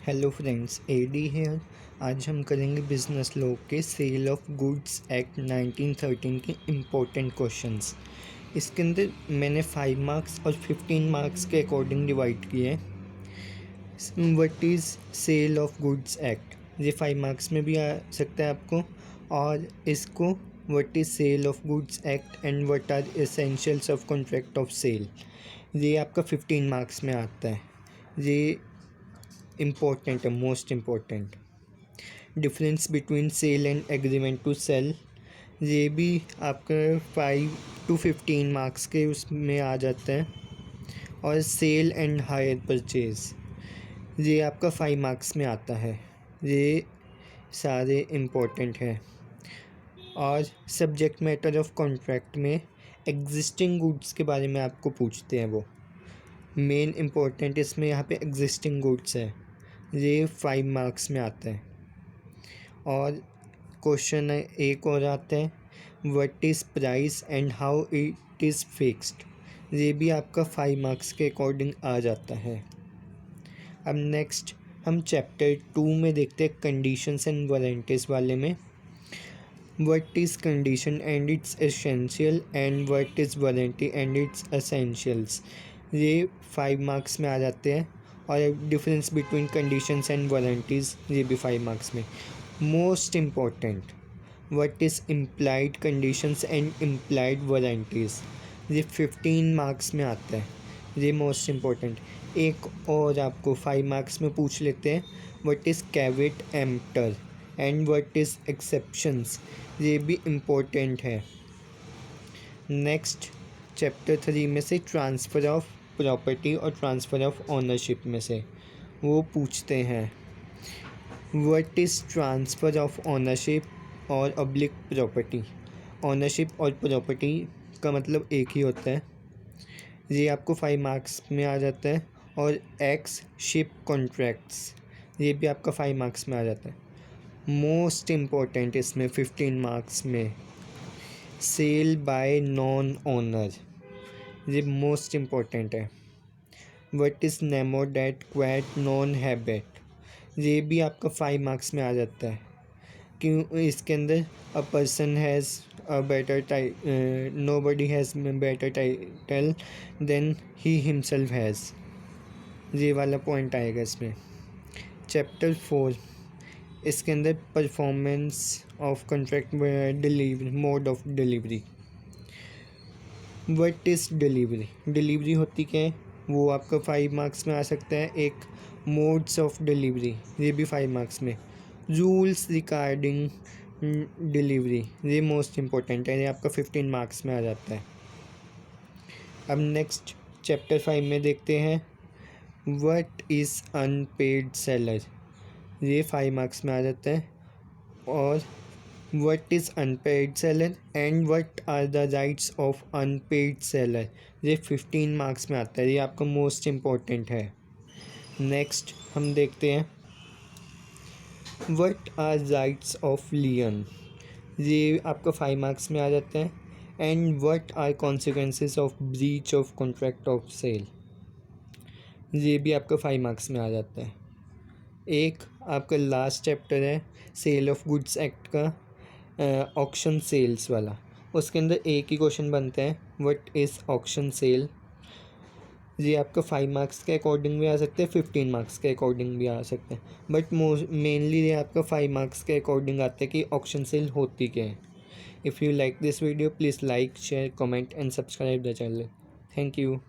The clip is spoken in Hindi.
Hello friends, AD hair. आज हम करेंगे बिजनेस लॉ के सेल ऑफ गुड्स एक्ट 1913 के इम्पोर्टेंट क्वेश्चंस। इसके अंदर मैंने 5 मार्क्स और 15 मार्क्स के अकॉर्डिंग डिवाइड किए हैं। What is sale of goods act, ये 5 मार्क्स में भी आ सकता है आपको। और इसको what is sale of goods act and what are essentials of contract of sale, ये आपका 15 मार्क्स में आता है। ये इम्पोर्टेंट है, most important. Difference between sale and agreement to sell, ये भी आपका 5 to 15 मार्क्स के उसमें आ जाता है। और सेल एंड हायर परचेज, ये आपका 5 मार्क्स में आता है। ये सारे इम्पोर्टेंट हैं। और सब्जेक्ट मैटर ऑफ कॉन्ट्रैक्ट में एग्जिस्टिंग गुड्स के बारे में आपको पूछते हैं। वो मेन इम्पोर्टेंट इसमें यहाँ पे एग्जिस्टिंग गुड्स है, ये 5 मार्क्स में आता है। और क्वेश्चन एक और आता है, what is price and how it is fixed, ये भी आपका 5 मार्क्स के अकॉर्डिंग आ जाता है। अब नेक्स्ट हम चैप्टर 2 में देखते हैं कंडीशंस एंड वारंटीज़ वाले में। What is condition and it's essential and what is warranty and it's essentials, ये 5 मार्क्स में आ जाते हैं। और difference between conditions and warranties, ये भी 5 मार्क्स में। Most important, what is implied conditions and implied warranties, ये 15 मार्क्स में आता है। ये मोस्ट इम्पॉर्टेंट। एक और आपको 5 मार्क्स में पूछ लेते हैं, what is कैवेट emptor and what is exceptions, ये भी इम्पोर्टेंट है। नेक्स्ट चैप्टर 3 में से ट्रांसफ़र ऑफ प्रॉपर्टी और ट्रांसफ़र ऑफ ओनरशिप में से वो पूछते हैं, what is transfer of ownership और अब्लिक प्रॉपर्टी। ओनरशिप और प्रॉपर्टी का मतलब एक ही होता है। ये आपको 5 मार्क्स में आ जाता है। और एक्स शिप कॉन्ट्रैक्ट्स, ये भी आपका 5 मार्क्स में आ जाता है। मोस्ट इम्पोर्टेंट इसमें 15 मार्क्स में सेल बाय नॉन ओनर, ये मोस्ट इम्पोर्टेंट है। What is Nemo that quite non habit, ये भी आपका 5 मार्क्स में आ जाता है। क्यों, इसके अंदर a person has a better nobody has better title than he himself has, ये वाला पॉइंट आएगा इसमें। चैप्टर 4, इसके अंदर performance of contract delivery, mode of delivery. What is delivery, delivery होती क्या है, वो आपका 5 मार्क्स में आ सकता है। एक मोड्स ऑफ डिलीवरी, ये भी 5 मार्क्स में। रूल्स रिगार्डिंग डिलीवरी, ये मोस्ट इम्पोर्टेंट है, ये आपका 15 मार्क्स में आ जाता है। अब नेक्स्ट चैप्टर 5 में देखते हैं, व्हाट इज़ अनपेड सेलर, ये 5 मार्क्स में आ जाता है। और what is unpaid seller and what are the rights of unpaid seller, ये 15 मार्क्स में आता है, ये आपका मोस्ट इम्पोर्टेंट है। नेक्स्ट हम देखते हैं, what are rights of lien, ये आपका 5 मार्क्स में आ जाता है। And what are consequences of breach of contract of sale, ये भी आपका 5 मार्क्स में आ जाता है। एक आपका लास्ट चैप्टर है सेल ऑफ गुड्स एक्ट का, ऑक्शन सेल्स वाला। उसके अंदर एक ही क्वेश्चन बनता है, व्हाट इज़ ऑक्शन सेल, ये आपका 5 मार्क्स के अकॉर्डिंग भी आ सकते हैं, 15 मार्क्स के अकॉर्डिंग भी आ सकते हैं। बट मेनली ये आपका 5 मार्क्स के अकॉर्डिंग आता है कि ऑक्शन सेल होती क्या है। If you like this video, please like, share, comment and subscribe the channel. Thank you.